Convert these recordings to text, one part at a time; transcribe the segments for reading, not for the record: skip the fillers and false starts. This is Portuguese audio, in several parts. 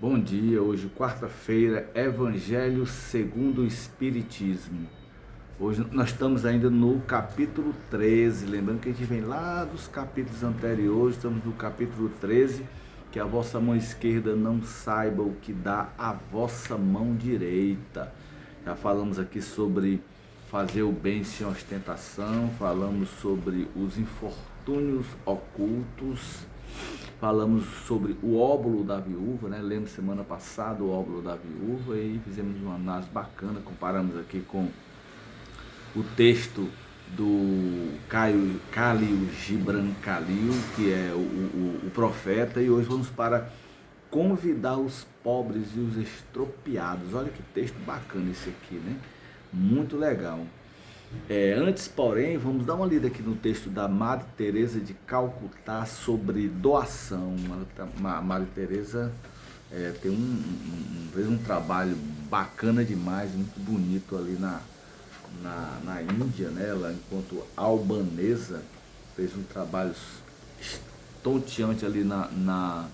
Bom dia, hoje quarta-feira, Evangelho segundo o Espiritismo. Hoje nós estamos ainda no capítulo 13, lembrando que a gente vem lá dos capítulos anteriores, estamos no capítulo 13, que a vossa mão esquerda não saiba o que dá a vossa mão direita. Já falamos aqui sobre fazer o bem sem ostentação, falamos sobre os infortúnios ocultos, falamos sobre o óbolo da viúva, né? Lembra semana passada o óbolo da viúva e fizemos uma análise bacana, comparamos aqui com o texto do Khalil Gibran Khalil, que é o profeta, e hoje vamos para convidar os pobres e os estropiados. Olha que texto bacana esse aqui, né? Muito legal. Antes, porém, vamos dar uma lida aqui no texto da Madre Teresa de Calcutá sobre doação. A Madre Teresa tem fez um trabalho bacana demais, muito bonito ali na Índia, né? Ela, enquanto albanesa, fez um trabalho estonteante ali na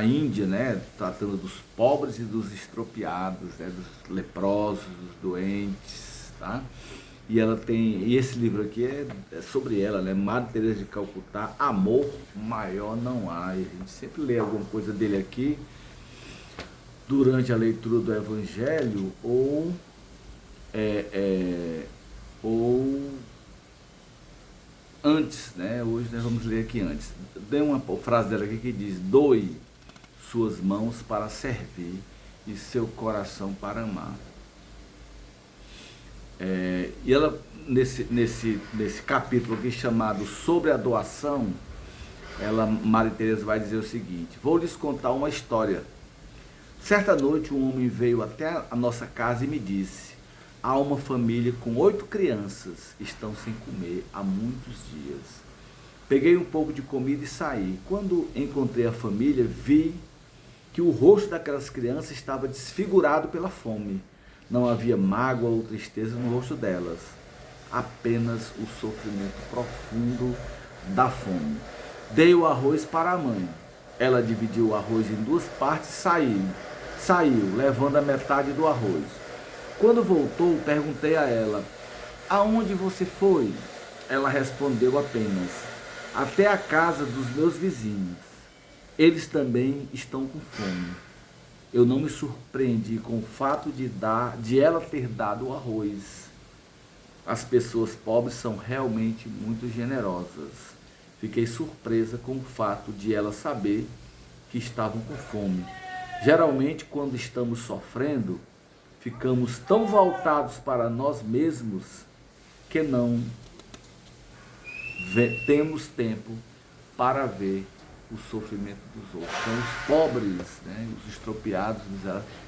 Índia, né, tratando dos pobres e dos estropiados, né, dos leprosos, dos doentes, tá? E esse livro aqui é sobre ela, né, Madre Teresa de Calcutá, Amor Maior Não Há. E a gente sempre lê alguma coisa dele aqui durante a leitura do Evangelho é, é, ou antes, né? Hoje nós vamos ler aqui antes. Tem uma frase dela aqui que diz: doe suas mãos para servir e seu coração para amar. E ela, nesse capítulo aqui chamado Sobre a Doação, Maria Teresa vai dizer o seguinte: vou lhes contar uma história. Certa noite um homem veio até a nossa casa e me disse: há uma família com 8 crianças, estão sem comer há muitos dias. Peguei um pouco de comida e saí. Quando encontrei a família, vi que o rosto daquelas crianças estava desfigurado pela fome. Não havia mágoa ou tristeza no rosto delas, apenas o sofrimento profundo da fome. Dei o arroz para a mãe. Ela dividiu o arroz em 2 partes e saiu, levando a metade do arroz. Quando voltou, perguntei a ela: aonde você foi? Ela respondeu apenas: até a casa dos meus vizinhos. Eles também estão com fome. Eu não me surpreendi com o fato de ela ter dado o arroz. As pessoas pobres são realmente muito generosas. Fiquei surpresa com o fato de ela saber que estavam com fome. Geralmente, quando estamos sofrendo, ficamos tão voltados para nós mesmos que não temos tempo para ver o sofrimento dos outros. Então, os pobres, né, os estropiados,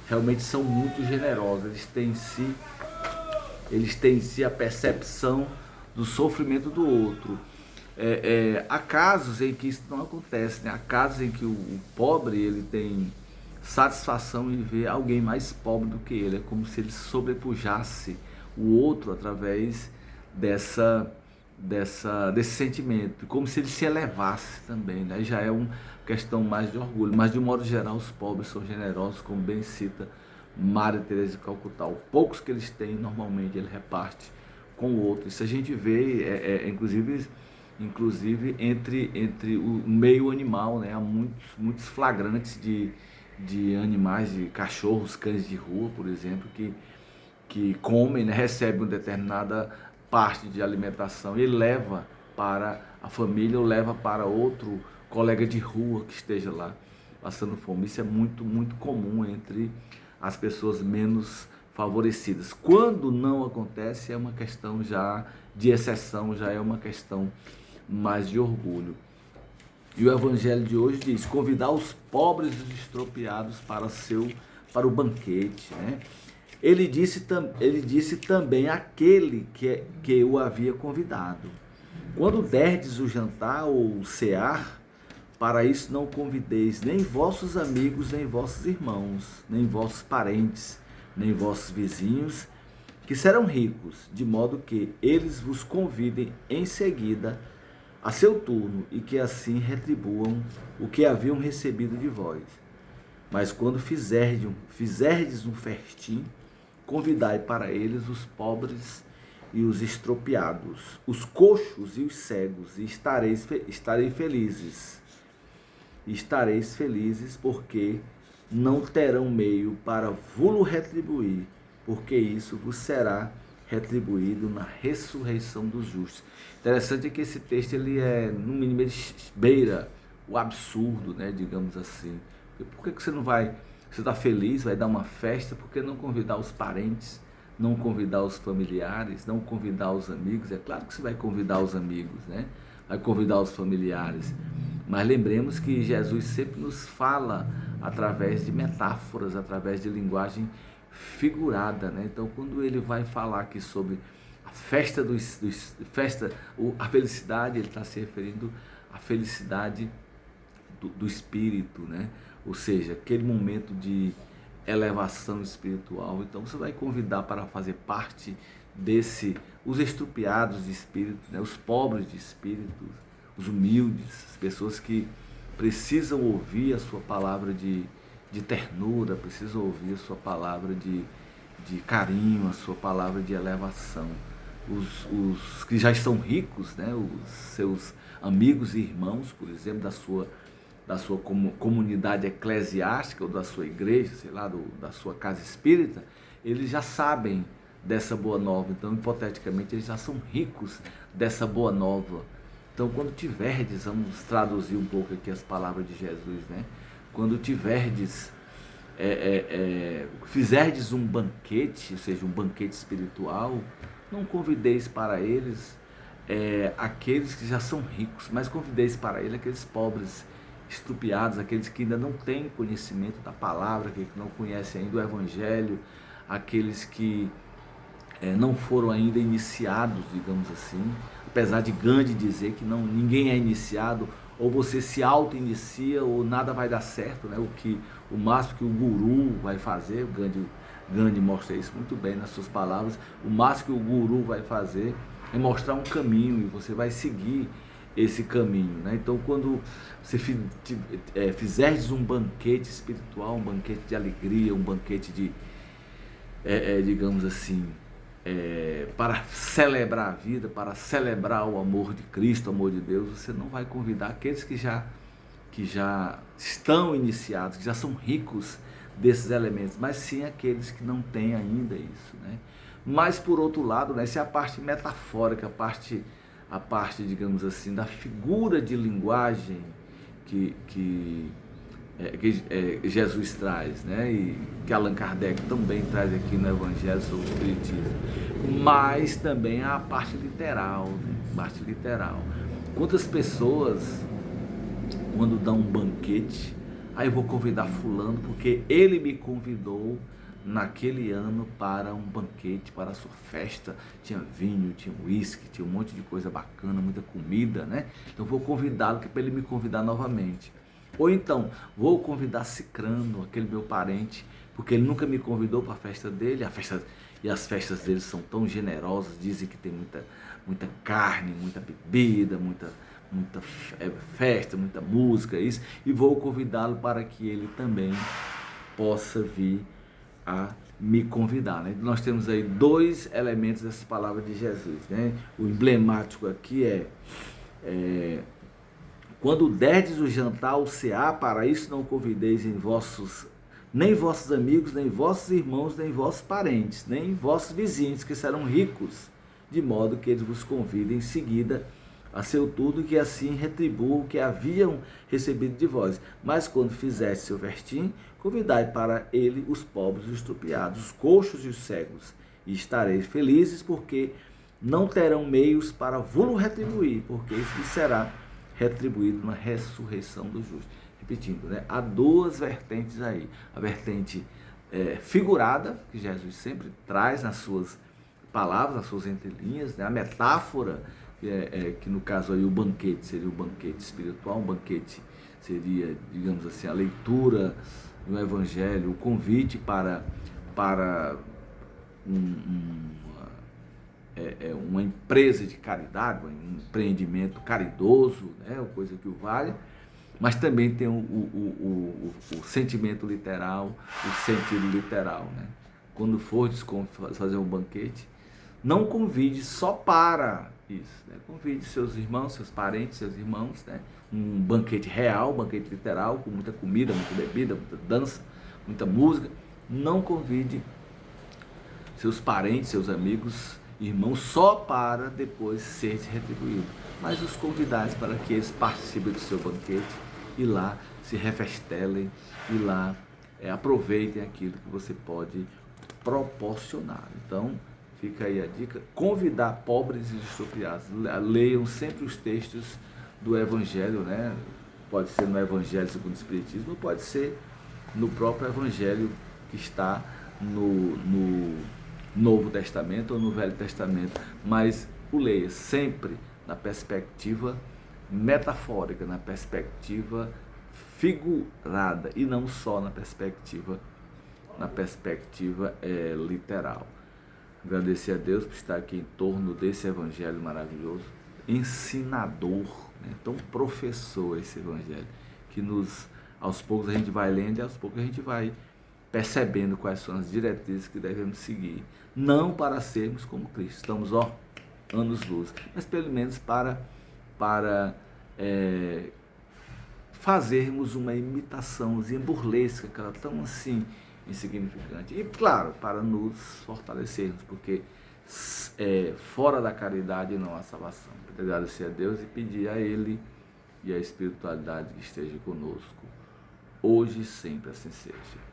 realmente são muito generosos. Eles têm em si a percepção do sofrimento do outro. Há casos em que isso não acontece, né? Há casos em que o pobre ele tem satisfação em ver alguém mais pobre do que ele. É como se ele sobrepujasse o outro através desse sentimento, como se ele se elevasse também, né? Já é uma questão mais de orgulho, mas de um modo geral os pobres são generosos, como bem cita Maria Teresa de Calcutá. Os poucos que eles têm, normalmente ele reparte com o outro. Isso a gente vê, inclusive entre o meio animal, né? Há muitos flagrantes de animais, de cachorros, cães de rua, por exemplo, que comem, né? Recebem uma determinada parte de alimentação e leva para a família ou leva para outro colega de rua que esteja lá passando fome. Isso é muito comum entre as pessoas menos favorecidas. Quando não acontece, é uma questão já de exceção, já é uma questão mais de orgulho. E o evangelho de hoje diz: convidar os pobres e os estropiados para o banquete, né? Ele disse também àquele que o havia convidado: quando derdes o jantar ou o cear, para isso não convideis nem vossos amigos, nem vossos irmãos, nem vossos parentes, nem vossos vizinhos, que serão ricos, de modo que eles vos convidem em seguida, a seu turno, e que assim retribuam o que haviam recebido de vós. Mas quando fizerdes um festim, convidai para eles os pobres e os estropiados, os coxos e os cegos, e estareis felizes. E estareis felizes, porque não terão meio para vos retribuir, porque isso vos será retribuído na ressurreição dos justos. Interessante é que esse texto, ele é, no mínimo, ele beira o absurdo, né, digamos assim. Por que você não vai, você está feliz, vai dar uma festa, por que não convidar os parentes, não convidar os familiares, não convidar os amigos? É claro que você vai convidar os amigos, né? Vai convidar os familiares, mas lembremos que Jesus sempre nos fala através de metáforas, através de linguagem figurada, né? Então, quando ele vai falar aqui sobre a festa a felicidade, ele está se referindo à felicidade do espírito, né? Ou seja, aquele momento de elevação espiritual. Então, você vai convidar para fazer parte os estrupiados de espírito, né? Os pobres de espírito, os humildes, as pessoas que precisam ouvir a sua palavra de ternura, precisam ouvir a sua palavra de carinho, a sua palavra de elevação. Os que já estão ricos, né? Os seus amigos e irmãos, por exemplo, da sua comunidade eclesiástica ou da sua igreja, sei lá, da sua casa espírita, eles já sabem dessa boa nova. Então, hipoteticamente, eles já são ricos dessa boa nova. Então, quando tiverdes, vamos traduzir um pouco aqui as palavras de Jesus, né? Quando tiverdes, fizerdes um banquete, ou seja, um banquete espiritual, não convideis para eles aqueles que já são ricos, mas convideis para eles aqueles pobres, estrupiados, aqueles que ainda não têm conhecimento da palavra, que não conhecem ainda o Evangelho, aqueles que não foram ainda iniciados, digamos assim, apesar de Gandhi dizer que ninguém é iniciado, ou você se auto-inicia ou nada vai dar certo, né? O máximo que o guru vai fazer, o Gandhi mostra isso muito bem nas suas palavras, o máximo que o guru vai fazer é mostrar um caminho e você vai seguir esse caminho, né? Então, quando você fizerdes um banquete espiritual, um banquete de alegria, um banquete de, digamos assim, para celebrar a vida, para celebrar o amor de Cristo, o amor de Deus, você não vai convidar aqueles que já estão iniciados, que já são ricos desses elementos, mas sim aqueles que não têm ainda isso, né? Mas, por outro lado, né, essa é a parte metafórica, a parte, digamos assim, da figura de linguagem que Jesus traz, né? E que Allan Kardec também traz aqui no Evangelho sobre o Espiritismo. Mas também a parte literal, né? Parte literal. Quantas pessoas, quando dão um banquete, aí eu vou convidar fulano porque ele me convidou naquele ano para um banquete, para a sua festa, tinha vinho, tinha uísque, tinha um monte de coisa bacana, muita comida, né? Então vou convidá-lo para ele me convidar novamente. Ou então, vou convidar Cicrano, aquele meu parente, porque ele nunca me convidou para a festa dele, e as festas dele são tão generosas, dizem que tem muita carne, muita bebida, muita festa, muita música, isso, e vou convidá-lo para que ele também possa vir a me convidar, né? Nós temos aí dois elementos dessa palavra de Jesus, né? O emblemático aqui quando derdes o jantar ou cear, para isso não convideis nem vossos amigos, nem vossos irmãos, nem vossos parentes, nem vossos vizinhos, que serão ricos, de modo que eles vos convidem em seguida a seu turno, que assim retribuam o que haviam recebido de vós. Mas quando fizeste seu festim, convidai para ele os pobres, os estrupiados, os coxos e os cegos, e estareis felizes, porque não terão meios para vos retribuir, porque isso lhes será retribuído na ressurreição dos justos. Repetindo, né? Há duas vertentes aí. A vertente figurada, que Jesus sempre traz nas suas palavras, nas suas entrelinhas, né? A metáfora, que no caso aí o banquete seria o banquete espiritual, um banquete seria, digamos assim, a leitura do Evangelho, o convite para uma empresa de caridade, um empreendimento caridoso, né, coisa que o valha, mas também tem o sentimento literal, o sentido literal. Né? Quando for fazer um banquete, não convide só para isso. Né? Convide seus irmãos, seus parentes, seus irmãos. Né? Um banquete real, um banquete literal, com muita comida, muita bebida, muita dança, muita música. Não convide seus parentes, seus amigos, irmãos, só para depois ser retribuído. Mas os convidados para que eles participem do seu banquete e lá se refestelem e lá aproveitem aquilo que você pode proporcionar. Então, fica aí a dica, convidar pobres e expropriados. Leiam sempre os textos do Evangelho, né? Pode ser no Evangelho segundo o Espiritismo, pode ser no próprio Evangelho que está no Novo Testamento ou no Velho Testamento, mas o leia sempre na perspectiva metafórica, na perspectiva figurada e não só na perspectiva literal. Agradecer a Deus por estar aqui em torno desse evangelho maravilhoso, ensinador, né? Então professor esse evangelho, que aos poucos a gente vai lendo e aos poucos a gente vai percebendo quais são as diretrizes que devemos seguir, não para sermos como Cristo, estamos anos-luz, mas pelo menos para fazermos uma imitaçãozinha burlesca, que ela é tão assim insignificante. E claro, para nos fortalecermos, porque fora da caridade não há salvação. Agradecer a Deus e pedir a Ele e a espiritualidade que esteja conosco, hoje e sempre assim seja.